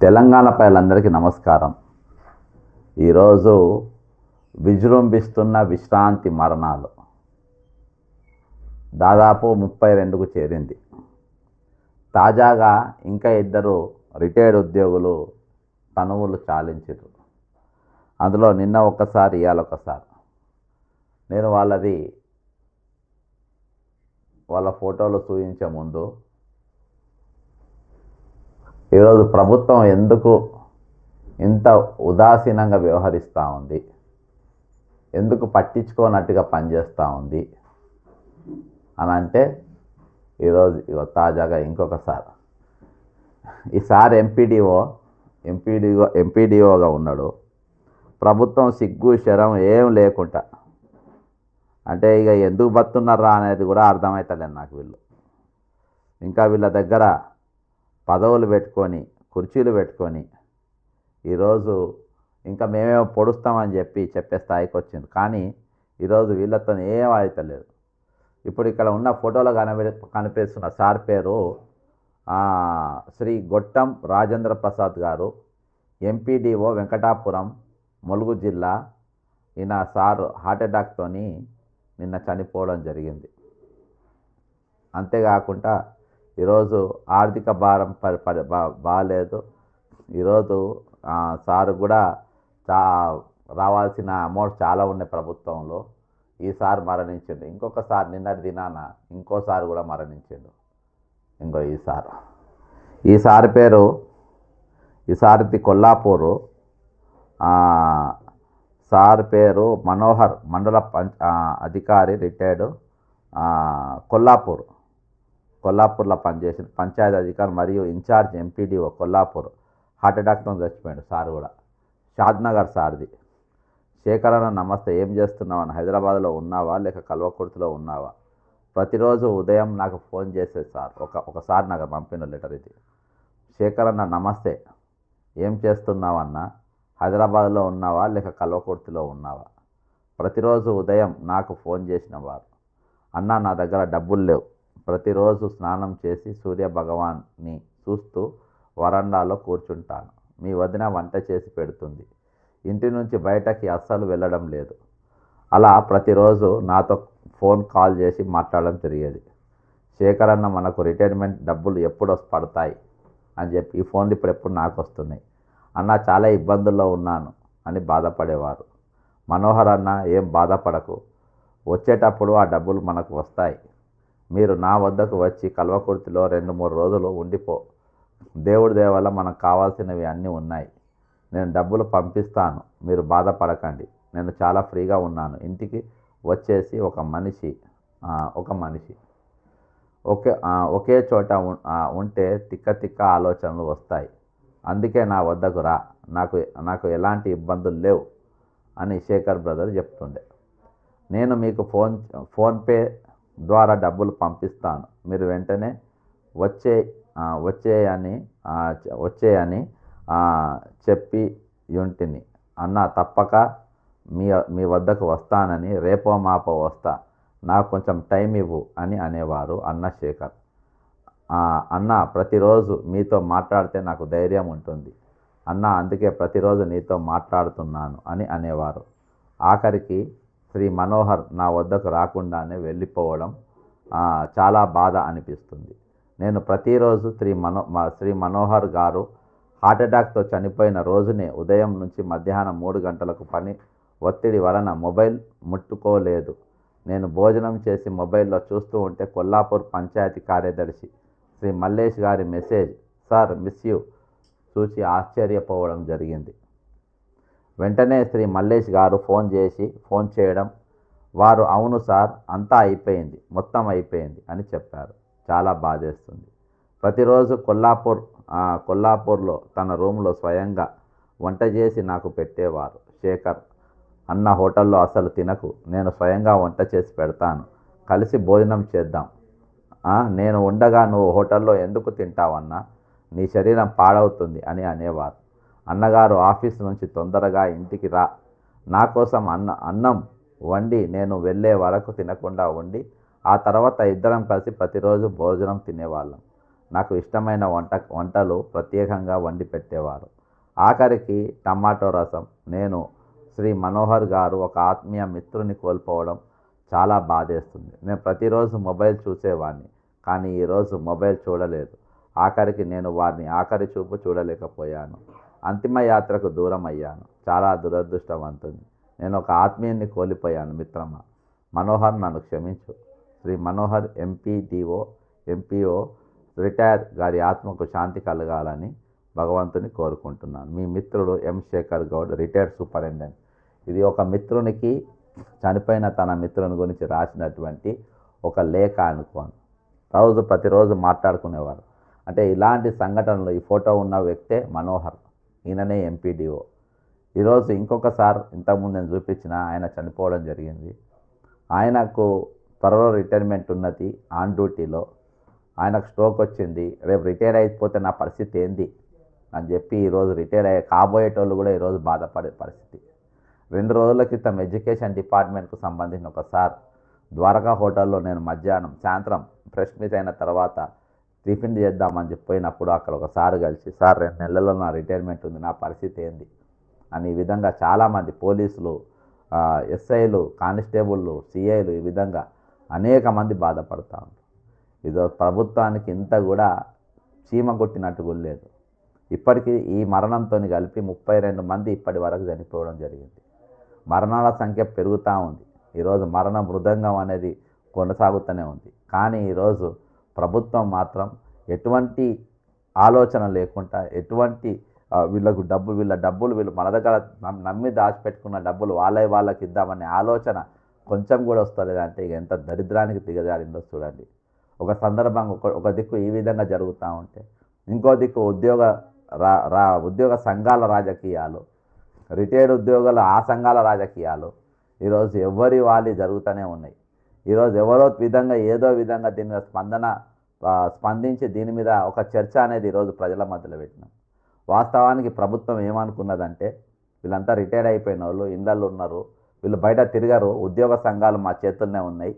తెలంగాణ ప్రజలందరికీ నమస్కారం. ఈరోజు విజృంభిస్తున్న విశ్రాంతి మరణాలు దాదాపు 32కు చేరింది. తాజాగా ఇంకా ఇద్దరు రిటైర్డ్ ఉద్యోగులు తనువులు చాలించారు. అందులో నిన్న ఒక్కసారి ఇవాళ ఒకసారి. నేను వాళ్ళ ఫోటోలు చూపించే ముందు ఈరోజు ప్రభుత్వం ఎందుకు ఇంత ఉదాసీనంగా వ్యవహరిస్తూ ఉంది, ఎందుకు పట్టించుకోనట్టుగా పనిచేస్తూ ఉంది అని అంటే, ఈరోజు తాజాగా ఇంకొకసారి ఈసారి ఎంపీడీఓగా ఉన్నాడు. ప్రభుత్వం సిగ్గు శరం ఏం లేకుండా, అంటే ఇక ఎందుకు బతున్నారా అనేది కూడా అర్థమవుతలేదు నాకు. ఇంకా వీళ్ళ దగ్గర పదవులు పెట్టుకొని కుర్చీలు పెట్టుకొని ఈరోజు ఇంకా మేమేమో పొడుస్తామని చెప్పే స్థాయికి వచ్చింది. కానీ ఈరోజు వీళ్ళతో ఏం అవుతలేదు. ఇప్పుడు ఇక్కడ ఉన్న ఫోటోలో కనిపిస్తున్న సార్ పేరు శ్రీ గొట్టం రాజేంద్ర ప్రసాద్ గారు, ఎంపీడీఓ వెంకటాపురం, ములుగు జిల్లా. ఈయన సార్ హార్ట్ అటాక్తో నిన్న చనిపోవడం జరిగింది. అంతేకాకుండా ఈరోజు ఆర్థిక భారం బాగాలేదు. ఈరోజు సారు కూడా రావాల్సిన అమౌంట్ చాలా ఉన్నాయి ప్రభుత్వంలో. ఈసారి మరణించిండు. ఇంకొకసారి నిన్నటి దినాన ఇంకోసారి కూడా మరణించిండు. ఈసారి పేరు ఈసారిది కొల్లాపూరు. సార్ పేరు మనోహర్, మండల అధికారి, రిటైర్డ్, కొల్లాపూర్లో పనిచేసిన పంచాయతీ అధికారి మరియు ఇన్ఛార్జ్ ఎంపీడీఓ కొల్లాపూర్. హార్ట్ అటాక్తో చచ్చిపోయాడు సార్ కూడా. షాద్నగర్ సార్ది. శేఖరన్న నమస్తే, ఏం చేస్తున్నావని, హైదరాబాద్లో ఉన్నావా లేక కల్వకుర్తిలో ఉన్నావా? ప్రతిరోజు ఉదయం నాకు ఫోన్ చేసేది సార్. ఒకసారి నాకు పంపిన లెటర్ ఇది. శేఖరన్న నమస్తే, ఏం చేస్తున్నావన్నా, హైదరాబాద్లో ఉన్నావా లేక కల్వకుర్తిలో ఉన్నావా? ప్రతిరోజు ఉదయం నాకు ఫోన్ చేసిన వారు. అన్న, నా దగ్గర డబ్బులు లేవు. ప్రతిరోజు స్నానం చేసి సూర్యభగవాన్ని చూస్తూ వరండాలో కూర్చుంటాను. మీ వదిన వంట చేసి పెడుతుంది. ఇంటి నుంచి బయటకి అస్సలు వెళ్ళడం లేదు. అలా ప్రతిరోజు నాతో ఫోన్ కాల్ చేసి మాట్లాడడం జరిగేది. శేఖరన్న, మనకు రిటైర్మెంట్ డబ్బులు ఎప్పుడు పడతాయి అని చెప్పి ఈ ఫోన్లు ఇప్పుడెప్పుడు నాకు వస్తున్నాయి అన్న, చాలా ఇబ్బందుల్లో ఉన్నాను అని బాధపడేవారు. మనోహర్ అన్న, ఏం బాధపడకు, వచ్చేటప్పుడు ఆ డబ్బులు మనకు వస్తాయి. మీరు నా వద్దకు వచ్చి కల్వకుర్తిలో 2-3 రోజులు ఉండిపో. దేవుడి దయ వల్ల మనకు కావాల్సినవి అన్నీ ఉన్నాయి. నేను డబ్బులు పంపిస్తాను, మీరు బాధపడకండి. నేను చాలా ఫ్రీగా ఉన్నాను. ఇంటికి వచ్చేసి ఒక మనిషి ఒకే చోట ఉంటే తిక్క ఆలోచనలు వస్తాయి. అందుకే నా వద్దకు రా, నాకు ఎలాంటి ఇబ్బందులు లేవు అని శేఖర్ బ్రదర్ చెప్తుండే. నేను మీకు ఫోన్పే ద్వారా డబ్బులు పంపిస్తాను. మీరు వెంటనే వచ్చేయని చెప్పి యుంటిని అన్న, తప్పక మీ వద్దకు వస్తానని, రేపో మాపో వస్తా, నాకు కొంచెం టైం ఇవ్వు అని అనేవారు అన్న శేఖర్. అన్న, ప్రతిరోజు మీతో మాట్లాడితే నాకు ధైర్యం ఉంటుంది అన్న, అందుకే ప్రతిరోజు నీతో మాట్లాడుతున్నాను అని అనేవారు. ఆఖరికి శ్రీ మనోహర్ నా వద్దకు రాకుండానే వెళ్ళిపోవడం చాలా బాధ అనిపిస్తుంది. నేను ప్రతిరోజు శ్రీ మనోహర్ గారు హార్ట్ అటాక్తో చనిపోయిన రోజునే ఉదయం నుంచి మధ్యాహ్నం 3 గంటలకు పని ఒత్తిడి వలన మొబైల్ ముట్టుకోలేదు. నేను భోజనం చేసి మొబైల్లో చూస్తూ ఉంటే కొల్లాపూర్ పంచాయతీ కార్యదర్శి శ్రీ మల్లేష్ గారి మెసేజ్, సార్ మిస్ యూ, చూసి ఆశ్చర్యపోవడం జరిగింది. వెంటనే శ్రీ మల్లేష్ గారు ఫోన్ చేయడం, వారు అవును సార్, అంతా అయిపోయింది, మొత్తం అయిపోయింది అని చెప్పారు. చాలా బాధేస్తుంది. ప్రతిరోజు కొల్లాపూర్లో తన రూమ్లో స్వయంగా వంట చేసి నాకు పెట్టేవారు. శేఖర్ అన్న, హోటల్లో అసలు తినకు, నేను స్వయంగా వంట చేసి పెడతాను, కలిసి భోజనం చేద్దాం. నేను ఉండగా నువ్వు హోటల్లో ఎందుకు తింటావన్నా, నీ శరీరం పాడవుతుంది అని అనేవారు. అన్నగారు ఆఫీస్ నుంచి తొందరగా ఇంటికి రా, నా కోసం అన్నం వండి నేను వెళ్ళే వరకు తినకుండా ఉండి ఆ తర్వాత ఇద్దరం కలిసి ప్రతిరోజు భోజనం తినేవాళ్ళం. నాకు ఇష్టమైన వంటలు ప్రత్యేకంగా వండి పెట్టేవారు. ఆఖరికి టమాటో రసం. నేను శ్రీ మనోహర్ గారు ఒక ఆత్మీయ మిత్రుని కోల్పోవడం చాలా బాధేస్తుంది. నేను ప్రతిరోజు మొబైల్ చూసేవాడిని, కానీ ఈరోజు మొబైల్ చూడలేదు. ఆఖరికి నేను వారిని ఆఖరి చూపు చూడలేకపోయాను. అంతిమ యాత్రకు దూరం అయ్యాను. చాలా దురదృష్టవంతుని. నేను ఒక ఆత్మీయుని కోల్పోయాను మిత్రమా. మనోహర్, నన్ను క్షమించు. శ్రీ మనోహర్ ఎంపీఓ రిటైర్ గారి ఆత్మకు శాంతి కలగాలని భగవంతుని కోరుకుంటున్నాను. మీ మిత్రుడు ఎం శేఖర్ గౌడ్, రిటైర్డ్ సూపరింటెండెంట్. ఇది ఒక మిత్రునికి, చనిపోయిన తన మిత్రుని గురించి రాసినటువంటి ఒక లేఖ అనుకోను. ప్రతిరోజు మాట్లాడుకునేవారు. అంటే ఇలాంటి సంఘటనలు, ఈ ఫోటో ఉన్న వ్యక్తే మనోహర్. ఈయననే ఎంపీడీఓ. ఈరోజు ఇంకొకసారి ఇంతకుముందు నేను చూపించిన ఆయన చనిపోవడం జరిగింది. ఆయనకు త్వరలో రిటైర్మెంట్ ఉన్నది. ఆన్ డ్యూటీలో ఆయనకు స్ట్రోక్ వచ్చింది. రేపు రిటైర్ అయిపోతే నా పరిస్థితి ఏంది అని చెప్పి ఈరోజు రిటైర్ కాబోయేటోళ్ళు కూడా ఈరోజు బాధపడే పరిస్థితి. 2 రోజుల క్రితం ఎడ్యుకేషన్ డిపార్ట్మెంట్కు సంబంధించిన ఒక సార్ ద్వారకా హోటల్లో నేను సాయంత్రం ప్రెస్ మీట్ అయిన తర్వాత టిఫిన్ చేద్దామని చెప్పినప్పుడు అక్కడ ఒక సార్ కలిసి, సార్ 2 నెలల్లో నా రిటైర్మెంట్ ఉంది, నా పరిస్థితి ఏంది అని ఈ విధంగా చాలామంది పోలీసులు, ఎస్ఐలు, కానిస్టేబుళ్ళు, సిఐలు ఈ విధంగా అనేక మంది బాధపడతా ఉంటారు. ఇదో ప్రభుత్వానికి ఇంత కూడా చీమ కొట్టినట్టు కూడా లేదు. ఇప్పటికీ ఈ మరణంతో కలిపి 32 మంది ఇప్పటి వరకు చనిపోవడం జరిగింది. మరణాల సంఖ్య పెరుగుతూ ఉంది. ఈరోజు మరణ మృదంగం అనేది కొనసాగుతూనే ఉంది. కానీ ఈరోజు ప్రభుత్వం మాత్రం ఎటువంటి ఆలోచన లేకుండా, ఎటువంటి వీళ్ళ డబ్బులు మన దగ్గర నమ్మి దాచిపెట్టుకున్న డబ్బులు వాళ్ళకి ఇద్దామనే ఆలోచన కొంచెం కూడా వస్తలేదంటే ఇక ఎంత దరిద్రానికి దిగజారిందో చూడండి. ఒక సందర్భంగా ఒక దిక్కు ఈ విధంగా జరుగుతూ ఉంటే, ఇంకో దిక్కు ఉద్యోగ సంఘాల రాజకీయాలు, రిటైర్డ్ ఉద్యోగుల ఆ సంఘాల రాజకీయాలు ఈరోజు ఎవరి వాళ్ళు జరుగుతూనే ఉన్నాయి. ఈరోజు ఎవరో విధంగా ఏదో విధంగా దీని మీద స్పందించి దీని మీద ఒక చర్చ అనేది ఈరోజు ప్రజల మధ్యలో పెట్టినాం. వాస్తవానికి ప్రభుత్వం ఏమనుకున్నదంటే, వీళ్ళంతా రిటైర్డ్ అయిపోయిన వాళ్ళు ఇళ్ళల్లో ఉన్నారు, వీళ్ళు బయట తిరగరు, ఉద్యోగ సంఘాలు మా చేతుల్లోనే ఉన్నాయి,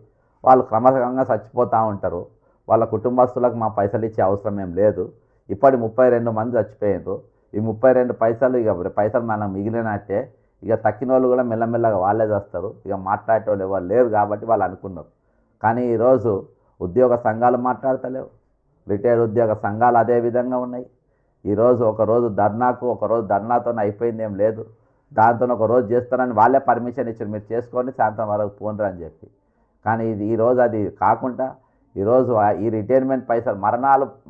వాళ్ళు క్రమక్రమంగా చచ్చిపోతూ ఉంటారు, వాళ్ళ కుటుంబస్తులకు మా పైసలు ఇచ్చే అవసరం ఏం లేదు, ఇప్పటి 32 మంది చచ్చిపోయారు, ఈ 32 పైసలు మనం మిగిలినట్టే, ఇక తక్కిన వాళ్ళు కూడా మెల్లమెల్లగా వాళ్ళే చేస్తారు, ఇక మాట్లాడేటోళ్ళు ఎవరు లేరు కాబట్టి వాళ్ళు అనుకున్నారు. కానీ ఈరోజు ఉద్యోగ సంఘాలు మాట్లాడతలేవు, రిటైర్డ్ ఉద్యోగ సంఘాలు అదే విధంగా ఉన్నాయి. ఈరోజు ఒకరోజు ధర్నాతో అయిపోయింది ఏం లేదు, దాంతో ఒకరోజు చేస్తారని వాళ్ళే పర్మిషన్ ఇచ్చారు, మీరు చేసుకొని సాయంత్రం వరకు పోండ్రు అని చెప్పి. కానీ ఈరోజు అది కాకుండా ఈరోజు ఈ రిటైర్మెంట్ పైసలు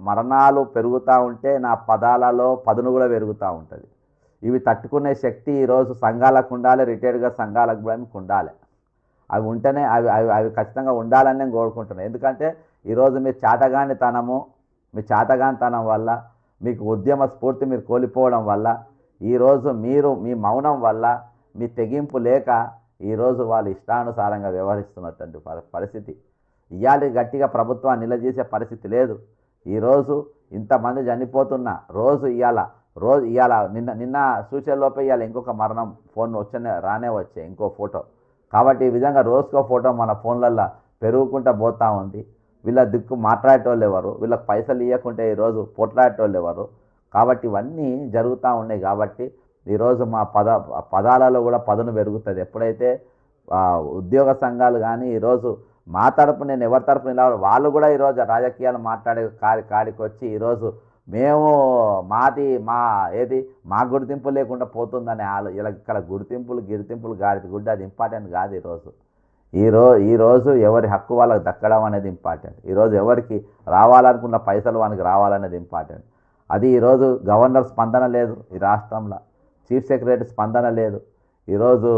మరణాలు పెరుగుతూ ఉంటే నా పదాలలో పదును కూడా పెరుగుతూ ఉంటుంది. ఇవి తట్టుకునే శక్తి ఈరోజు సంఘాలకు ఉండాలి, రిటైర్డ్గా సంఘాలకు కూడా ఉండాలి. అవి ఉంటేనే అవి ఖచ్చితంగా ఉండాలని నేను కోరుకుంటున్నాను. ఎందుకంటే ఈరోజు మీ చేతగానితనం వల్ల, మీకు ఉద్యమ స్ఫూర్తి మీరు కోల్పోవడం వల్ల, ఈరోజు మీ మౌనం వల్ల, మీ తెగింపు లేక ఈరోజు వాళ్ళు ఇష్టానుసారంగా వ్యవహరిస్తున్నటువంటి పరిస్థితి. ఇవాళ గట్టిగా ప్రభుత్వాన్ని నిలదీసే పరిస్థితి లేదు. ఈరోజు ఇంతమంది చనిపోతున్న రోజు ఇవాళ నిన్న సూచనలోపే ఇవాళ ఇంకొక మరణం ఫోన్ రానే వచ్చాయి, ఇంకో ఫోటో. కాబట్టి ఈ విధంగా రోజుకో ఫోటో మన ఫోన్లల్లో పెరుగుకుంటూ పోతూ ఉంది. వీళ్ళ దిక్కు మాట్లాడేటోళ్ళు ఎవరు, వీళ్ళకి పైసలు ఇవ్వకుంటే ఈరోజు పోట్లాడేటోళ్ళు ఎవరు. కాబట్టి ఇవన్నీ జరుగుతూ ఉన్నాయి. కాబట్టి ఈరోజు మా పదాలలో కూడా పదును పెరుగుతుంది. ఎప్పుడైతే ఉద్యోగ సంఘాలు కానీ ఈరోజు మా తరపు, నేను ఎవరి తరపున ఇలా వాళ్ళు కూడా ఈరోజు రాజకీయాలు మాట్లాడే కాడికి వచ్చి ఈరోజు మేము మా గుర్తింపు లేకుండా పోతుందని ఇలా ఇక్కడ గిరితింపులు గాడిది గుడ్డ అది ఇంపార్టెంట్ కాదు. ఈరోజు ఎవరి హక్కు వాళ్ళకి దక్కడం అనేది ఇంపార్టెంట్. ఈరోజు ఎవరికి రావాలనుకున్న పైసలు వానికి రావాలనేది ఇంపార్టెంట్. అది ఈరోజు గవర్నర్ స్పందన లేదు, ఈ రాష్ట్రంలో చీఫ్ సెక్రటరీ స్పందన లేదు, ఈరోజు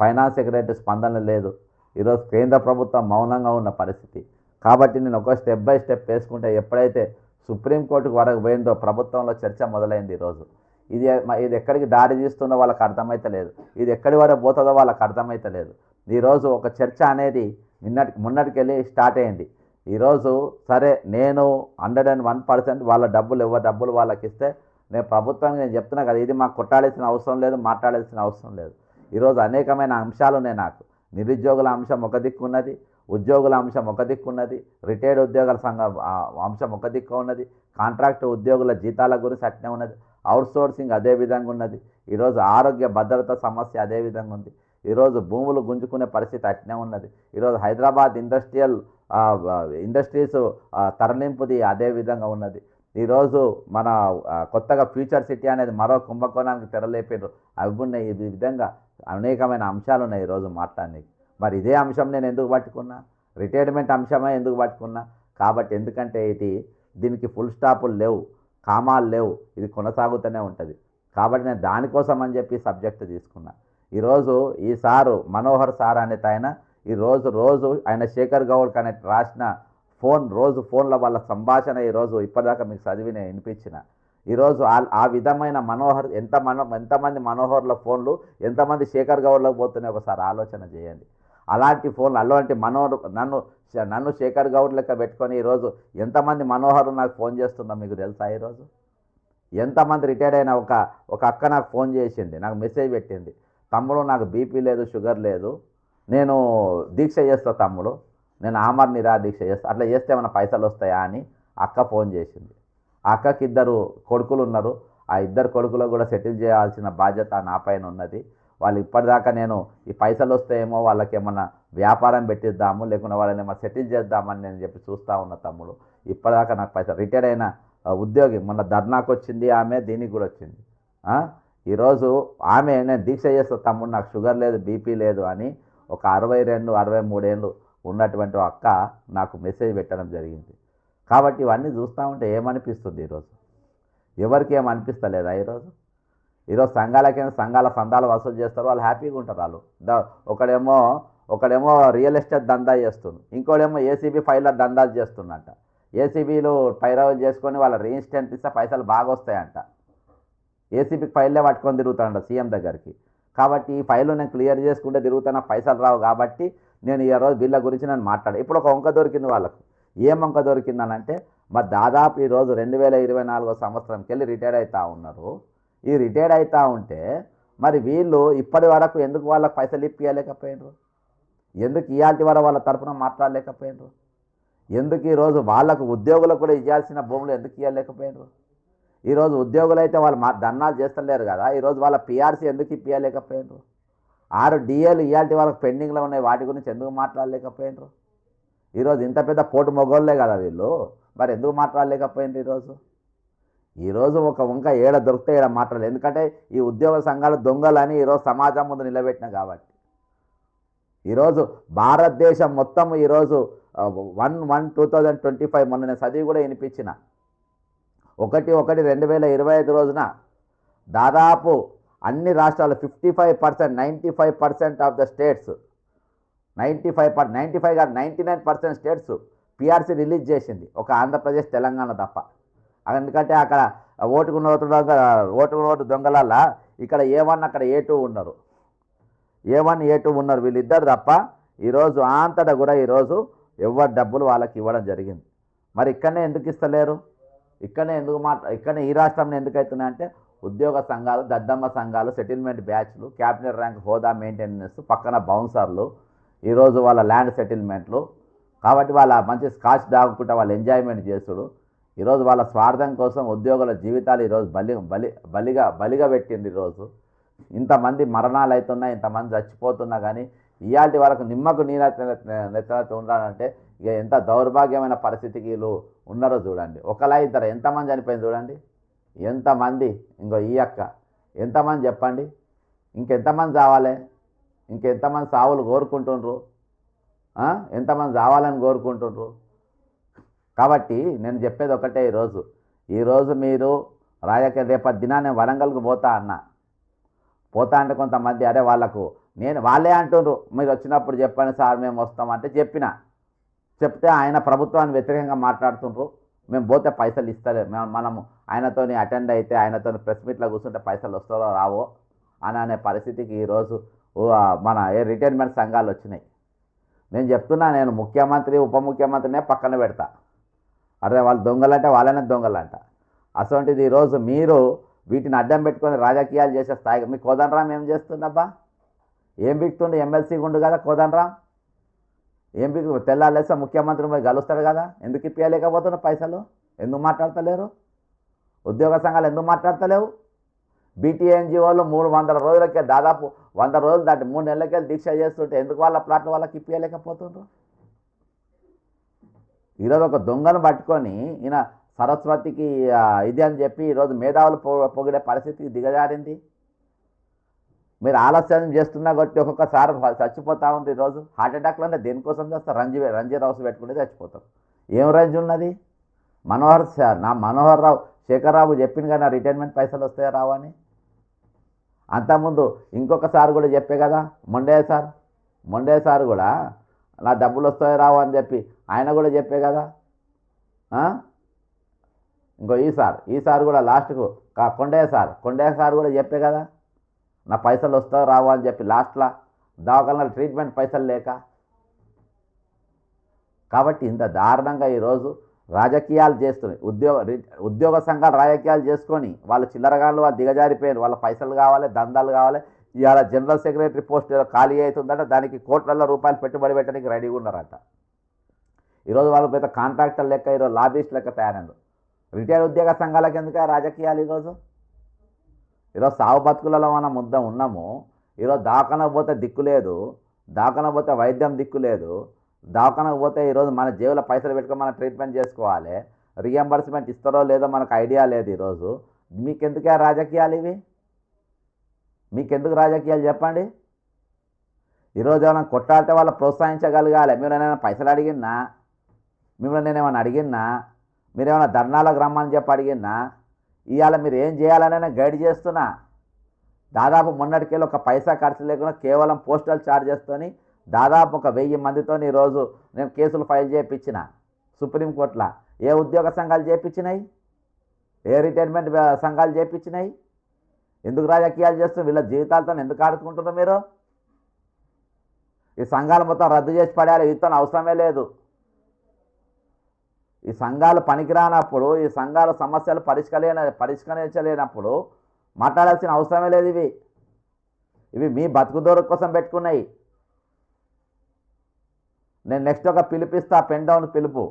ఫైనాన్స్ సెక్రటరీ స్పందన లేదు, ఈరోజు కేంద్ర ప్రభుత్వం మౌనంగా ఉన్న పరిస్థితి. కాబట్టి నేను ఒక స్టెప్ బై స్టెప్ వేసుకుంటే ఎప్పుడైతే సుప్రీంకోర్టుకు వరకు పోయిందో ప్రభుత్వంలో చర్చ మొదలైంది. ఈరోజు ఇది ఎక్కడికి దారి తీస్తుందో వాళ్ళకి అర్థమైతలేదు, ఇది ఎక్కడి వరకు పోతుందో వాళ్ళకి అర్థమైతలేదు. ఈరోజు ఒక చర్చ అనేది మొన్నటికెళ్ళి స్టార్ట్ అయింది. ఈరోజు సరే నేను 101% వాళ్ళ డబ్బులు వాళ్ళకి ఇస్తే నేను ప్రభుత్వానికి నేను చెప్తున్నా కదా, ఇది మాకు కొట్టాడాల్సిన అవసరం లేదు, మాట్లాడాల్సిన అవసరం లేదు. ఈరోజు అనేకమైన అంశాలు ఉన్నాయి. నాకు నిరుద్యోగుల అంశం ఒక దిక్కు ఉన్నది, ఉద్యోగుల అంశం ఒక దిక్కు ఉన్నది, రిటైర్డ్ ఉద్యోగుల సంఘం అంశం ఒక దిక్కు ఉన్నది, కాంట్రాక్ట్ ఉద్యోగుల జీతాల గురించి అట్నే ఉన్నది, అవుట్సోర్సింగ్ అదే విధంగా ఉన్నది, ఈరోజు ఆరోగ్య భద్రత సమస్య అదే విధంగా ఉంది, ఈరోజు భూములు గుంజుకునే పరిస్థితి అట్నే ఉన్నది, ఈరోజు హైదరాబాద్ ఇండస్ట్రీస్ తరలింపుది అదే విధంగా ఉన్నది, ఈరోజు మన కొత్తగా ఫ్యూచర్ సిటీ అనేది మరో కుంభకోణానికి తెరలేపారు, అవి ఉన్నాయి. ఈ విధంగా అనేకమైన అంశాలు ఉన్నాయి ఈరోజు మాట్లాడడానికి. మరి ఇదే అంశం నేను ఎందుకు పట్టుకున్నా? రిటైర్మెంట్ అంశమే ఎందుకు పట్టుకున్నా? కాబట్టి ఎందుకంటే దీనికి ఫుల్ స్టాపులు లేవు, కామాలు లేవు, ఇది కొనసాగుతూనే ఉంటుంది. కాబట్టి నేను దానికోసం అని చెప్పి సబ్జెక్టు తీసుకున్నా. ఈరోజు ఈ సారు మనోహర్ సార్ అనేది ఆయన రోజు ఆయన శేఖర్ గౌడ్కి అనేది రాసిన ఫోన్ల వాళ్ళ సంభాషణ ఈరోజు ఇప్పటిదాకా మీకు చదివి నేను వినిపించిన. ఈరోజు ఆ విధమైన మనోహర్ ఎంతమంది మనోహర్ల ఫోన్లు ఎంతమంది శేఖర్ గౌడ్లకు పోతున్నాయి ఒకసారి ఆలోచన చేయండి. అలాంటి ఫోన్లు అలాంటి నన్ను శేఖర్ గౌడ్ లెక్క పెట్టుకొని ఈరోజు ఎంతమంది మనోహర్ నాకు ఫోన్ చేస్తున్నా మీకు తెలుసా? ఈరోజు ఎంతమంది రిటైర్డ్ అయిన ఒక అక్క నాకు ఫోన్ చేసింది, నాకు మెసేజ్ పెట్టింది, తమ్ముడు నాకు బీపీ లేదు, షుగర్ లేదు, నేను దీక్ష చేస్తా తమ్ముడు, నేను ఆమర్ నిరా దీక్ష చేస్తా, అట్లా చేస్తే ఏమైనా పైసలు వస్తాయా అని అక్క ఫోన్ చేసింది. ఆ అక్కకి 2 కొడుకులు ఉన్నారు. ఆ 2 కొడుకులు కూడా సెటిల్ చేయాల్సిన బాధ్యత నా పైన ఉన్నది. వాళ్ళు ఇప్పటిదాకా నేను ఈ పైసలు వస్తాయేమో వాళ్ళకి ఏమన్నా వ్యాపారం పెట్టిద్దాము, లేకుండా వాళ్ళని ఏమన్నా సెటిల్ చేద్దామని నేను చెప్పి చూస్తూ ఉన్న తమ్ముడు. ఇప్పటిదాకా నాకు పైసలు రిటైర్డ్ అయిన ఉద్యోగి మొన్న ధర్నాకు వచ్చింది ఆమె, దీనికి కూడా వచ్చింది. ఈరోజు ఆమె నేను దీక్ష చేస్తా తమ్ముడు, నాకు షుగర్ లేదు, బీపీ లేదు అని ఒక 62, 63 ఏళ్ళు ఉన్నటువంటి అక్క నాకు మెసేజ్ పెట్టడం జరిగింది. కాబట్టి ఇవన్నీ చూస్తూ ఉంటే ఏమనిపిస్తుంది? ఈరోజు ఎవరికి ఏమనిపిస్తలేదా? ఈరోజు సంఘాల సందాలు వసూలు చేస్తారు, వాళ్ళు హ్యాపీగా ఉంటారు. వాళ్ళు ఒకడేమో రియల్ ఎస్టేట్ దందా చేస్తుంది, ఇంకోడేమో ఏసీబీ ఫైలర్ దందాలు చేస్తున్నట్ట. ఏసీబీలు పైరవలు చేసుకొని వాళ్ళ రిజిస్టెంట్ ఇస్తే పైసలు బాగా వస్తాయంట. ఏసీబీకి ఫైల్లే పట్టుకొని తిరుగుతాడంట సీఎం దగ్గరికి. కాబట్టి ఈ ఫైల్ నేను క్లియర్ చేసుకుంటే తిరుగుతున్న పైసలు రావు. కాబట్టి నేను ఈరోజు వీళ్ళ గురించి నేను మాట్లాడాను. ఇప్పుడు ఒక వంక దొరికింది వాళ్ళకు. ఏం వంక దొరికిందనంటే, మరి దాదాపు ఈరోజు 2024 సంవత్సరంకి వెళ్ళి రిటైర్డ్ అవుతూ ఉన్నారు. ఈ రిటైర్డ్ అవుతూ ఉంటే మరి వీళ్ళు ఇప్పటి వరకు ఎందుకు వాళ్ళకి పైసలు ఇప్పియలేకపోయినరు? ఎందుకు ఇయాల్టి వరకు వాళ్ళ తరఫున మాట్లాడలేకపోయినరు? ఎందుకు ఈరోజు వాళ్ళకు ఉద్యోగులకు కూడా ఇవ్వాల్సిన భూములు ఎందుకు ఇవ్వలేకపోయినరు? ఈరోజు ఉద్యోగులు అయితే వాళ్ళు ధర్నాలు చేస్తలేరు కదా, ఈరోజు వాళ్ళ పిఆర్సీ ఎందుకు ఇప్పియలేకపోయినరు? 6 డిఏలు ఇయాల్టి వాళ్ళకి పెండింగ్లో ఉన్నాయి, వాటి గురించి ఎందుకు మాట్లాడలేకపోయినరు? ఈరోజు ఇంత పెద్ద పోటు మొగోళ్ళే కదా వీళ్ళు, మరి ఎందుకు మాట్లాడలేకపోయినరు? ఈరోజు ఒక వంక ఏడ దొరికితే ఏడ మాట్లాడలేదు. ఎందుకంటే ఈ ఉద్యోగ సంఘాలు దొంగలని ఈరోజు సమాజం ముందు నిలబెట్టిన కాబట్టి. ఈరోజు భారతదేశం మొత్తం ఈరోజు 1/1/2025 మొన్న నేను చదివి కూడా వినిపించిన 1/1/2025 రోజున దాదాపు అన్ని రాష్ట్రాలు 55%, 95% of the states, 99% states PRC release చేసింది, ఒక ఆంధ్రప్రదేశ్ తెలంగాణ తప్ప. ఎందుకంటే అక్కడ ఓటుకు నోటు దొంగలల్లా ఇక్కడ A1 అక్కడ A2 ఉన్నారు, A1 A2 ఉన్నారు, వీళ్ళిద్దరు తప్ప ఈరోజు అంతటా కూడా ఈరోజు ఎవరి డబ్బులు వాళ్ళకి ఇవ్వడం జరిగింది. మరి ఇక్కడనే ఎందుకు ఇస్తలేరు? ఇక్కడనే ఈ రాష్ట్రంలో ఎందుకు అవుతున్నాయంటే ఉద్యోగ సంఘాలు, దద్దమ్మ సంఘాలు, సెటిల్మెంట్ బ్యాచ్లు, క్యాబినెట్ ర్యాంక్ హోదా మెయింటెనెన్స్, పక్కన బౌన్సర్లు, ఈరోజు వాళ్ళ ల్యాండ్ సెటిల్మెంట్లు. కాబట్టి వాళ్ళ మంచి స్కాచ్ దాగుకుంటా వాళ్ళు ఎంజాయ్మెంట్ చేసుడు. ఈరోజు వాళ్ళ స్వార్థం కోసం ఉద్యోగుల జీవితాలు ఈరోజు బలిగా పెట్టింది. ఈరోజు ఇంతమంది మరణాలు అవుతున్నాయి, ఇంతమంది చచ్చిపోతున్నా కానీ ఇయాల్టి వరకు నిమ్మకు నెత్తనెత్తి ఉండాలంటే ఇక ఎంత దౌర్భాగ్యమైన పరిస్థితికి వీళ్ళు ఉన్నారో చూడండి. ఒకలా ఇద్దరు ఎంతమంది చనిపోయింది చూడండి, ఎంతమంది. ఇంకో ఈ అక్క ఎంతమంది చెప్పండి, ఇంకెంతమంది చావాలి? ఇంకెంతమంది సావులు కోరుకుంటుండ్రు? ఎంతమంది చావాలని కోరుకుంటుండ్రు? కాబట్టి నేను చెప్పేది ఒకటే, ఈరోజు మీరు రాజకీయ రేపటి దినాన్ని వరంగల్కు పోతా అంటే కొంతమంది అరే వాళ్ళే అంటుండ్రు మీరు వచ్చినప్పుడు చెప్పండి సార్ మేము వస్తామంటే చెప్తే ఆయన ప్రభుత్వాన్ని వ్యతిరేకంగా మాట్లాడుతుండ్రు. మేము పోతే పైసలు ఇస్తలే, మనము ఆయనతో అటెండ్ అయితే ఆయనతో ప్రెస్ మీట్లో కూర్చుంటే పైసలు వస్తారో రావో అనే పరిస్థితికి ఈరోజు మన రిటైర్మెంట్ సంఘాలు వచ్చినాయి. నేను చెప్తున్నా, నేను ముఖ్యమంత్రి ఉప ముఖ్యమంత్రినే పక్కన పెడతా. అదే వాళ్ళు దొంగలంటే వాళ్ళనే దొంగలంట. అటువంటిది ఈరోజు మీరు వీటిని అడ్డం పెట్టుకొని రాజకీయాలు చేసే స్థాయిగా మీ కోదండరాం ఏం చేస్తుందబ్బా? ఏం బిక్తుండే? ఎమ్మెల్సీ గుండు కదా కోదండరాం. ఏం పీకు తెల్లాలేస్తే ముఖ్యమంత్రి పోయి కలుస్తాడు కదా, ఎందుకు ఇప్పించలేకపోతున్నారు పైసలు? ఎందుకు మాట్లాడతలేరు? ఉద్యోగ సంఘాలు ఎందుకు మాట్లాడతలేవు? బీటీఎన్జిఓలు 300 రోజులకే దాదాపు 100 రోజులు దాటి 3 నెలలకే దీక్ష చేస్తుంటే ఎందుకు వాళ్ళ ప్లాట్లు వాళ్ళకి ఇప్పించలేకపోతున్నారు? ఈరోజు ఒక దొంగను పట్టుకొని ఈయన సరస్వతికి ఇది అని చెప్పి ఈరోజు మేధావులు పొగిడే పరిస్థితికి దిగజారింది. మీరు ఆలస్యం చేస్తున్నా కొట్టి ఒక్కొక్కసారి చచ్చిపోతూ ఉంది. ఈరోజు హార్ట్ అటాక్లు అంటే దేనికోసం చేస్తారు? రంజీ రౌస్ పెట్టుకుంటే చచ్చిపోతారు. ఏం రంజి ఉన్నది? మనోహర్ రావు శేఖర్రావు చెప్పింది కదా, రిటైర్మెంట్ పైసలు వస్తాయో రావని. అంతకుముందు ఇంకొకసారి కూడా చెప్పే కదా, మొండే సార్ కూడా నా డబ్బులు వస్తాయో రావు అని చెప్పి ఆయన కూడా చెప్పే కదా. ఇంకో ఈసారి కూడా లాస్ట్కు కొండయ్య సార్ కూడా చెప్పే కదా, నా పైసలు వస్తాయో రావు అని చెప్పి లాస్ట్లో దవాఖానలో ట్రీట్మెంట్ పైసలు లేక. కాబట్టి ఇంత దారుణంగా ఈరోజు రాజకీయాలు చేస్తున్నాయి. ఉద్యోగ సంఘాలు రాజకీయాలు చేసుకొని వాళ్ళు చిల్లరగాళ్ళు, వాళ్ళు దిగజారిపోయారు. వాళ్ళ పైసలు కావాలి, దందాలు కావాలి. ఇవాళ జనరల్ సెక్రటరీ పోస్ట్ ఏదో ఖాళీ అవుతుందంటే దానికి కోట్లలో రూపాయలు పెట్టుబడి పెట్టడానికి రెడీగా ఉన్నారంట. ఈరోజు వాళ్ళు పెద్ద కాంట్రాక్టర్ లెక్క, ఈరోజు లాబీస్ట్ లెక్క తయారైంది. రిటైర్ ఉద్యోగ సంఘాలకు ఎందుకు రాజకీయాలు? ఈరోజు సాగు బతుకులలో మనం ఉన్నాము. ఈరోజు దవాఖానకు పోతే దిక్కు లేదు, దవాఖానకు పోతే వైద్యం దిక్కు లేదు, దవాఖానకు పోతే ఈరోజు మన జేబులో పైసలు పెట్టుకొని మనం ట్రీట్మెంట్ చేసుకోవాలి. రియంబర్స్మెంట్ ఇస్తారో లేదో మనకు ఐడియా లేదు. ఈరోజు మీకెందుకే రాజకీయాలు ఇవి? మీకెందుకు రాజకీయాలు చెప్పండి? ఈరోజు ఏమైనా కొట్టాడితే వాళ్ళు ప్రోత్సహించగలగాలి. మీరు ఏమైనా పైసలు అడిగినా, మిమ్మల్ని నేనేమైనా అడిగినా, మీరేమైనా ధర్నాలకు రమ్మని చెప్పి అడిగినా, ఇవాళ మీరు ఏం చేయాలని గైడ్ చేస్తున్నా. దాదాపు మొన్నటికెళ్ళి ఒక పైసా ఖర్చు లేకుండా కేవలం పోస్టల్ ఛార్జెస్తోని దాదాపు ఒక 1000 మందితో ఈరోజు నేను కేసులు ఫైల్ చేయించిన సుప్రీంకోర్టులో. ఏ ఉద్యోగ సంఘాలు చేయించినాయి? ఏ రిటైర్మెంట్ సంఘాలు చేయించినాయి? ఎందుకు రాజకీయాలు చేస్తున్నారు? వీళ్ళ జీవితాలతో ఎందుకు ఆడుకుంటున్నారు మీరు? ఈ సంఘాలు మొత్తం రద్దు చేసి పడేయాలి. వీటితో అవసరమే లేదు. ఈ సంఘాలు పనికిరానప్పుడు, ఈ సంఘాల సమస్యలు పరిష్కరించలేనప్పుడు మాట్లాడాల్సిన అవసరమే లేదు. ఇవి మీ బతుకుదోరు కోసం పెట్టుకున్నాయి. నేను నెక్స్ట్ ఒక పిలిపిస్తా, పెన్ డౌన్ పిలుపు.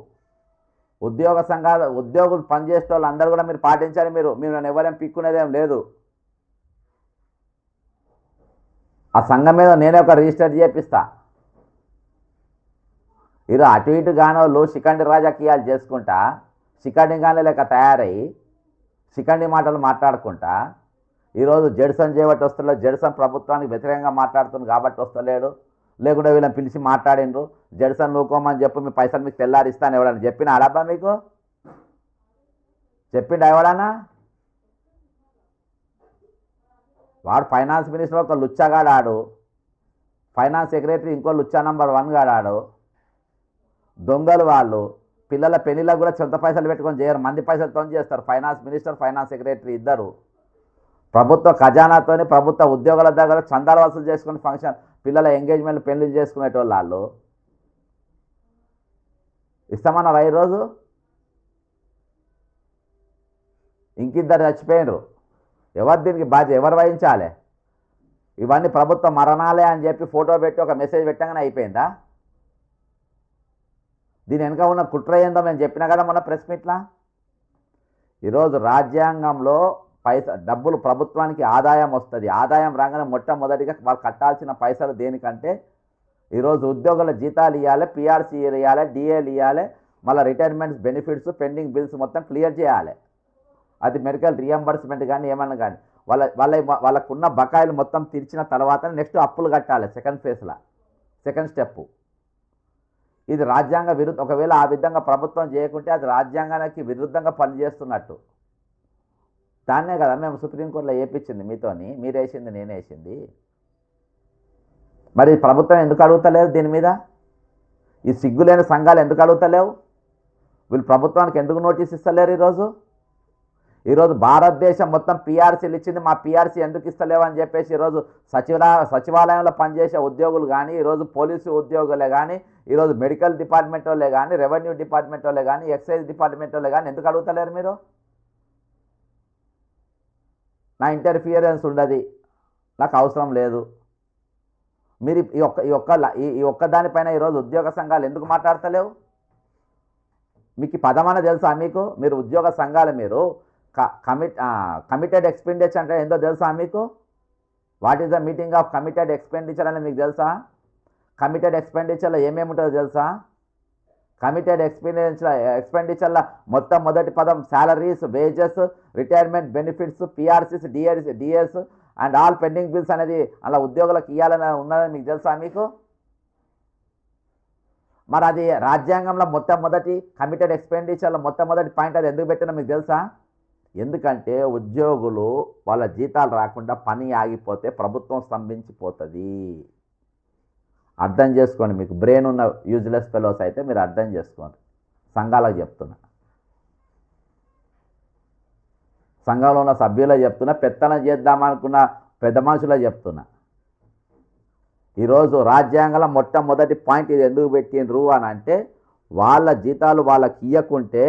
ఉద్యోగ సంఘాలు, ఉద్యోగులు పనిచేసే వాళ్ళు అందరూ కూడా మీరు పాటించాలి. మీరు నన్ను ఎవరేం పిక్కునేదేం లేదు. ఆ సంఘం మీద నేనే ఒక రిజిస్టర్ చేపిస్తా. ఇది అటు ఇటు గానోళ్ళు శిఖండి రాజకీయాలు చేసుకుంటా, శిఖండి గానే లెక్క తయారయ్యి శిఖండి మాటలు మాట్లాడుకుంటా ఈరోజు జడ్సన్ చేయబట్టి వస్తలేదు. జడ్సన్ ప్రభుత్వానికి వ్యతిరేకంగా మాట్లాడుతుంది కాబట్టి వస్తలేడు. లేకుంటే వీళ్ళని పిలిచి మాట్లాడిండ్రు, జడ్సన్ నూకోమని చెప్పి మీ పైసలు మీకు తెల్లారిస్తాను ఎవడని చెప్పిన అడబ్బా? మీకు చెప్పిండు ఎవడన్నా? వాడు ఫైనాన్స్ మినిస్టర్ ఒక లుచ్చాగాడు ఆడు, ఫైనాన్స్ సెక్రటరీ ఇంకో లుచ్చా నంబర్ 1 గాడాడు. దొంగలు వాళ్ళు. పిల్లల పెళ్లిళ్ళకు కూడా సొంత పైసలు పెట్టుకొని చేయరు, మంది పైసలతో చేస్తారు. ఫైనాన్స్ మినిస్టర్, ఫైనాన్స్ సెక్రటరీ ఇద్దరు ప్రభుత్వ ఖజానాతోని ప్రభుత్వ ఉద్యోగుల దగ్గర చందాలు వసూలు చేసుకుని ఫంక్షన్ పిల్లల ఎంగేజ్మెంట్ పెళ్లి చేసుకునేటోళ్ళు వాళ్ళు. ఇస్తామన్నారా ఈరోజు? ఇంకిద్దరు చచ్చిపోయినరు. ఎవరు దీనికి బాధ్యత? ఎవరు వహించాలి? ఇవన్నీ ప్రభుత్వ మరణాలే అని చెప్పి ఫోటో పెట్టి ఒక మెసేజ్ పెట్టగానే అయిపోయిందా? దీని వెనుక ఉన్న కుట్ర ఏందో మేము చెప్పినా కదా మొన్న ప్రెస్ మీట్లా. ఈరోజు రాజ్యాంగంలో డబ్బులు ప్రభుత్వానికి ఆదాయం వస్తుంది. ఆదాయం రాగానే మొట్టమొదటిగా వాళ్ళు కట్టాల్సిన పైసలు దేనికంటే ఈరోజు ఉద్యోగుల జీతాలు ఇవ్వాలి, పిఆర్సీ ఇవ్వాలి, డిఏలు ఇవ్వాలి, మళ్ళీ రిటైర్మెంట్స్ బెనిఫిట్స్, పెండింగ్ బిల్స్ మొత్తం క్లియర్ చేయాలి. అది మెడికల్ రియంబర్స్మెంట్ కానీ ఏమన్నా కానీ వాళ్ళకున్న బకాయిలు మొత్తం తీర్చిన తర్వాత నెక్స్ట్ అప్పులు కట్టాలి. సెకండ్ ఫేజ్లో, సెకండ్ స్టెప్. ఇది రాజ్యాంగ విరుద్ధం. ఒకవేళ ఆ విధంగా ప్రభుత్వం చేయకుంటే అది రాజ్యాంగానికి విరుద్ధంగా పనిచేస్తున్నట్టు. దాన్నే కదా మేము సుప్రీంకోర్టులో వేయించింది మీతోని, మీరేసింది నేనేసింది. మరి ప్రభుత్వం ఎందుకు అడుగుతలేదు దీని మీద? ఈ సిగ్గులేని సంఘాలు ఎందుకు అడుగుతలేవు? వీళ్ళు ప్రభుత్వానికి ఎందుకు నోటీస్ ఇస్తలేరు? ఈరోజు భారతదేశం మొత్తం పిఆర్సీలు ఇచ్చింది, మా పిఆర్సీ ఎందుకు ఇస్తలేవు అని చెప్పేసి ఈరోజు సచివాలయంలో పనిచేసే ఉద్యోగులు కానీ, ఈరోజు పోలీసు ఉద్యోగులే కానీ, ఈరోజు మెడికల్ డిపార్ట్మెంట్ వాళ్ళే కానీ, రెవెన్యూ డిపార్ట్మెంట్ వాళ్ళే కానీ, ఎక్సైజ్ డిపార్ట్మెంట్ వాళ్ళే కానీ ఎందుకు అడుగుతలేరు మీరు? నా ఇంటర్ఫియరెన్స్ ఉండదు, నాకు అవసరం లేదు. మీరు ఈ ఒక్క దానిపైన ఈరోజు ఉద్యోగ సంఘాలు ఎందుకు మాట్లాడతలేవు? మీకు ఈ పదమన తెలుసా? మీరు ఉద్యోగ సంఘాలు మీరు కమిటెడ్ ఎక్స్పెండిచర్ అంటే ఏందో తెలుసా మీకు? What is the meeting of committed expenditure అని మీకు తెలుసా? కమిటెడ్ ఎక్స్పెండిచర్లో ఏమేమి ఉంటుందో తెలుసా? కమిటెడ్ ఎక్స్పెండిచర్ల మొదటి పదం salaries, wages, retirement benefits, PRCs, DS and all pending bills అనేది అలా ఉద్యోగులకు ఇవ్వాలని ఉన్నదని మీకు తెలుసా మీకు? మరి అది రాజ్యాంగంలో మొట్టమొదటి కమిటెడ్ ఎక్స్పెండిచర్లో మొట్టమొదటి పాయింట్ అది ఎందుకు పెట్టినా మీకు తెలుసా? ఎందుకంటే ఉద్యోగులు వాళ్ళ జీతాలు రాకుండా పని ఆగిపోతే ప్రభుత్వం స్తంభించిపోతుంది. అర్థం చేసుకోండి. మీకు బ్రెయిన్ ఉన్న యూజ్లెస్ ఫెలోస్ అయితే మీరు అర్థం చేసుకోండి. సంఘాలకు చెప్తున్నా, సంఘంలో ఉన్న సభ్యులకు చెప్తున్నా, పెత్తనం చేద్దామనుకున్న పెద్ద మనుషులకు చెప్తున్నా. ఈరోజు రాజ్యాంగంలో మొట్టమొదటి పాయింట్ ఇది ఎందుకు పెట్టిండ్రు అని అంటే, వాళ్ళ జీతాలు వాళ్ళకి ఇవ్వకుంటే,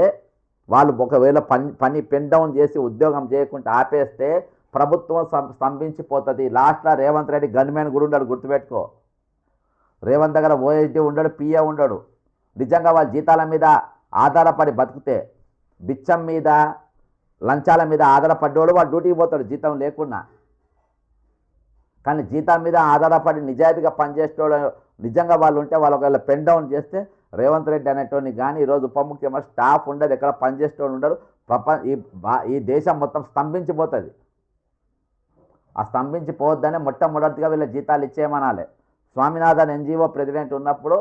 వాళ్ళు ఒకవేళ పని పెన్ డౌన్ చేసి ఉద్యోగం చేయకుండా ఆపేస్తే ప్రభుత్వం స్తంభించిపోతుంది. లాస్ట్లో రేవంత్ రెడ్డి గన్మెన్ కూడా ఉండడు, గుర్తుపెట్టుకో. రేవంత్ దగ్గర ఓఎస్డీ ఉండడు, పిఏ ఉండడు. నిజంగా వాళ్ళ జీతాల మీద ఆధారపడి బతికితే, బిచ్చం మీద లంచాల మీద ఆధారపడ్డోడు వాడు డ్యూటీకి పోతాడు జీతం లేకున్నా. కానీ జీతం మీద ఆధారపడి నిజాయితీగా పనిచేసేవాడు నిజంగా వాళ్ళు ఉంటే, వాళ్ళు ఒకవేళ పెన్ డౌన్ చేస్తే రేవంత్ రెడ్డి అనేటోని కానీ ఈరోజు ఉప ముఖ్యమంత్రి స్టాఫ్ ఉండదు, ఎక్కడ పనిచేసేవాడు ఉండరు. ఈ దేశం మొత్తం స్తంభించిపోతుంది. ఆ స్తంభించిపోవద్దనే మొట్టమొదటిగా వీళ్ళ జీతాలు ఇచ్చేయమనాలి. స్వామినాథన్ ఎన్జిఓ ప్రెసిడెంట్ ఉన్నప్పుడు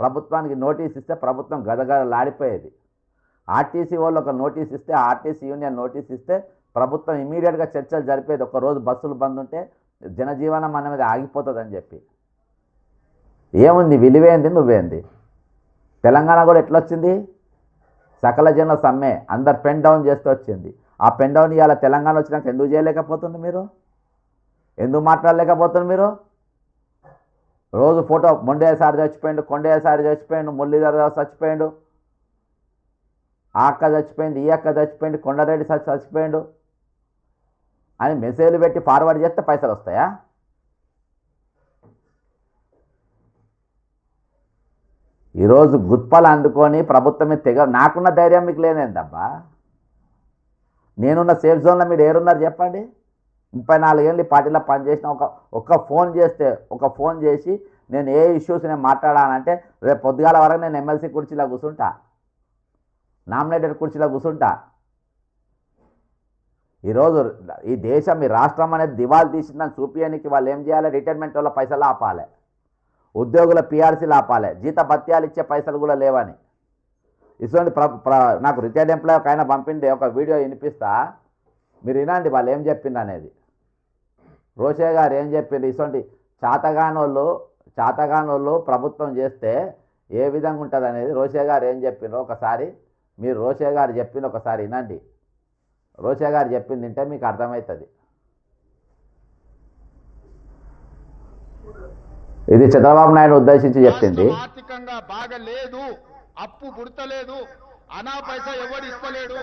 ప్రభుత్వానికి నోటీస్ ఇస్తే ప్రభుత్వం గదగదలాడిపోయేది. ఆర్టీసీ వాళ్ళు ఒక నోటీస్ ఇస్తే, ఆర్టీసీ యూనియన్ నోటీస్ ఇస్తే ప్రభుత్వం ఇమీడియట్గా చర్చలు జరిపేది. ఒకరోజు బస్సులు బంద్ ఉంటే జనజీవనం మన మీద ఆగిపోతుందని చెప్పి. ఏముంది, విలువేంది, నువ్వేంది? తెలంగాణ కూడా ఎట్లొచ్చింది? సకల జన సమ్మె, అందరు పెన్ డౌన్ చేస్తూ వచ్చింది. ఆ పెన్ డౌన్ ఇవాళ తెలంగాణ వచ్చినాక ఎందుకు చేయలేకపోతుంది మీరు? ఎందుకు మాట్లాడలేకపోతుంది మీరు? రోజు ఫోటో మొండయ్య సారి చచ్చిపోయిండు, కొండయ్య సారి చచ్చిపోయిండు, మురళీధర్ చచ్చిపోయిండు, ఆ అక్క చచ్చిపోయింది, ఈ అక్క చచ్చిపోయింది, కొండారెడ్డి చచ్చిపోయిండు అని మెసేజ్లు పెట్టి ఫార్వర్డ్ చేస్తే పైసలు వస్తాయా? ఈరోజు గుత్పలు అందుకొని ప్రభుత్వమే నాకున్న ధైర్యం మీకు లేదేందబ్బా? నేనున్న సేఫ్ జోన్లో మీరు ఏరున్నారు చెప్పండి? 34 ఏళ్ళు ఈ పార్టీలో పనిచేసిన ఒక ఫోన్ చేసి నేను ఏ ఇష్యూస్ నేను మాట్లాడానంటే రేపు పొద్దుగాల వరకు నేను ఎమ్మెల్సీ కుర్చీలో కూర్చుంటా, నామినేటెడ్ కుర్చీలో కూర్చుంటా. ఈరోజు ఈ దేశం, ఈ రాష్ట్రం అనేది దివాళి తీసిందని చూపించడానికి వాళ్ళు ఏం చేయాలి? రిటైర్మెంట్ వాళ్ళ పైసలు ఆపాలి, ఉద్యోగుల పిఆర్సీలు ఆపాలి, జీత భత్యాలు ఇచ్చే పైసలు కూడా లేవని. ఇటువంటి నాకు రిటైర్డ్ ఎంప్లాయ్ ఒక ఆయన పంపిండే ఒక వీడియో వినిపిస్తా, మీరు వినండి వాళ్ళు ఏం చెప్పింది అనేది. రోషయ్య గారు ఏం చెప్పింది, ఇటువంటి చాతగానోళ్ళు ప్రభుత్వం చేస్తే ఏ విధంగా ఉంటుంది అనేది రోషయ్య గారు ఏం చెప్పిండ్రో ఒకసారి మీరు రోషయ్య గారు చెప్పింది ఒకసారి వినండి. రోషయ్య గారు చెప్పింది వింటే మీకు అర్థమవుతుంది. ఇది చంద్రబాబు నాయుడు ఉద్దేశించి చెప్పింది. ఆర్థికంగా బాగలేదు, అప్పు పుడతలేదు, అనా పైసా ఎవడు ఇస్తలేడు,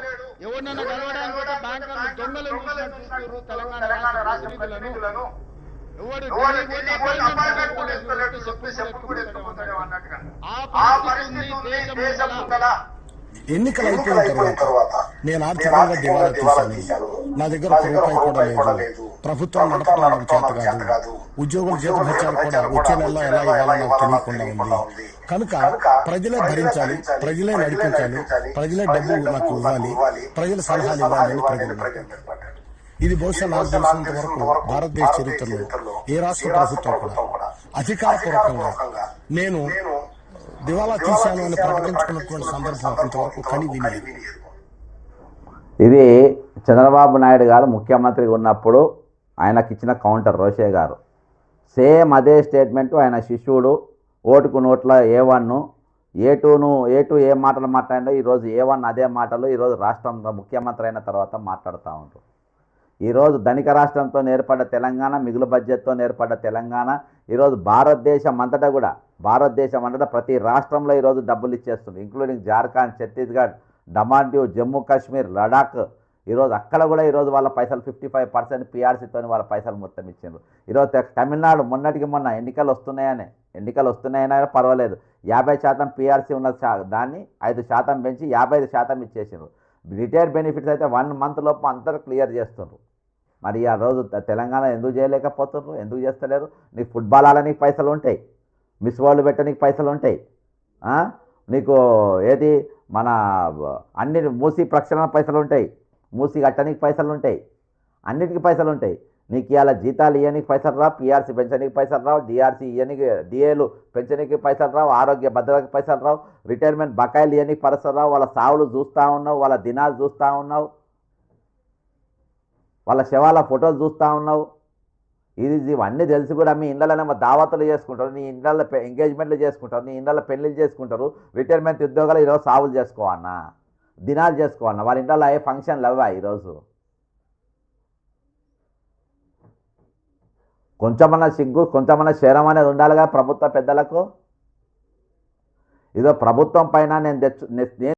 ఎవరినైనా గెలవడానికి బ్యాంకర్లు దొంగలు చూస్తున్నారు తెలంగాణ రాష్ట్ర ప్రతినిధులను. ఎవడు ఎన్నికలు అయిపోయిన తర్వాత నేను ఆర్థికంగా దివాలా తీశాను. నా దగ్గర ఒక రూపాయి కూడా లేదు. ప్రభుత్వం నడపడం నాకు చేత కాదు. ఉద్యోగుల జీతభత్యాలు కూడా వచ్చే నెల ఎలా ఇవ్వాలో నాకు తెలియకుండా ఉంది. కనుక ప్రజలే భరించాలి, ప్రజలే నడిపించాలి, ప్రజలే డబ్బు నాకు ఇవ్వాలి, ప్రజల సలహాలు ఇవ్వాలని ప్రజలు. ఇది బహుశా నాకు తెలిసినంత వరకు భారతదేశ చరిత్రలో ఏ రాష్ట్ర ప్రభుత్వం కూడా అధికారపూర్వకంగా నేను దివాలా తీశాను అని ప్రకటించుకున్నటువంటి సందర్భం ఇంతవరకు కని విని. ఇది చంద్రబాబు నాయుడు గారు ముఖ్యమంత్రిగా ఉన్నప్పుడు ఆయనకి ఇచ్చిన కౌంటర్ రోషయ్య గారు. సేమ్ అదే స్టేట్మెంటు ఆయన శిష్యుడు ఓటుకు నోట్ల A1, A2 ఏ మాటలు మాట్లాడిండో ఈరోజు A1 అదే మాటలు ఈరోజు రాష్ట్రంలో ముఖ్యమంత్రి అయిన తర్వాత మాట్లాడుతూ ఉంటారు. ఈరోజు ధనిక రాష్ట్రంతో ఏర్పడ్డ తెలంగాణ, మిగులు బడ్జెట్తో ఏర్పడ్డ తెలంగాణ ఈరోజు భారతదేశం అంతటా ప్రతి రాష్ట్రంలో ఈరోజు డబ్బులు ఇచ్చేస్తుంది, ఇంక్లూడింగ్ జార్ఖండ్, ఛత్తీస్గఢ్, దమాన్, జమ్మూ కాశ్మీర్, లడాక్, ఈరోజు అక్కడ కూడా ఈరోజు వాళ్ళ పైసలు 55% పిఆర్సీతో వాళ్ళ పైసలు మొత్తం ఇచ్చిండ్రు. ఈరోజు తమిళనాడు మొన్నటికి మొన్న ఎన్నికలు వస్తున్నాయనే పర్వాలేదు, 50% పిఆర్సీ ఉన్న దాన్ని 5% పెంచి 55% ఇచ్చేసిండ్రు. రిటైర్డ్ బెనిఫిట్స్ అయితే 1 మంత్ లోపు అంతా క్లియర్ చేస్తుండ్రు. మరి ఆ రోజు తెలంగాణ ఎందుకు చేయలేకపోతున్నారు, ఎందుకు చేస్తలేరు? నీకు ఫుట్బాల్ ఆడడానికి పైసలు ఉంటాయి, మిస్ వరల్డ్ పెట్టడానికి పైసలు ఉంటాయి, నీకు ఏది మన అన్ని మూసి ప్రక్షాళన పైసలు ఉంటాయి, మూసి కట్టడానికి పైసలు ఉంటాయి, అన్నిటికీ పైసలు ఉంటాయి. నీకు ఇవాళ జీతాలు ఇవ్వడానికి పైసలు రావు, పిఆర్సీ పెంచడానికి పైసలు రావు, డిఆర్సీ ఇవ్వడానికి డిఏలు పెంచడానికి పైసలు రావు, ఆరోగ్య భద్రతకి పైసలు రావు, రిటైర్మెంట్ బకాయిలు ఇవ్వడానికి పైసలు రావు. వాళ్ళ సావులు చూస్తూ ఉన్నావు, వాళ్ళ దినాలు చూస్తూ ఉన్నావు, వాళ్ళ శవాల ఫోటోలు చూస్తూ ఉన్నావు. ఇవన్నీ తెలిసి కూడా మీ ఇళ్ళలోనే దావతులు చేసుకుంటారు, నీ ఇళ్ళల్లో ఎంగేజ్మెంట్లు చేసుకుంటారు, నీ ఇళ్ళల్లో పెళ్ళిళ్ళు చేసుకుంటారు. రిటైర్మెంట్ ఉద్యోగాలు ఈరోజు సావులు చేసుకోవన్నా, దినాలు చేసుకోవన్నా, వాళ్ళ ఇంట్లో అయ్యే ఫంక్షన్లు అవ్వా? ఈరోజు కొంచెమన్నా సిగ్గు, కొంచెమన్నా శరం అనేది ఉండాలిగా ప్రభుత్వ పెద్దలకు. ఇదో ప్రభుత్వం పైన నేను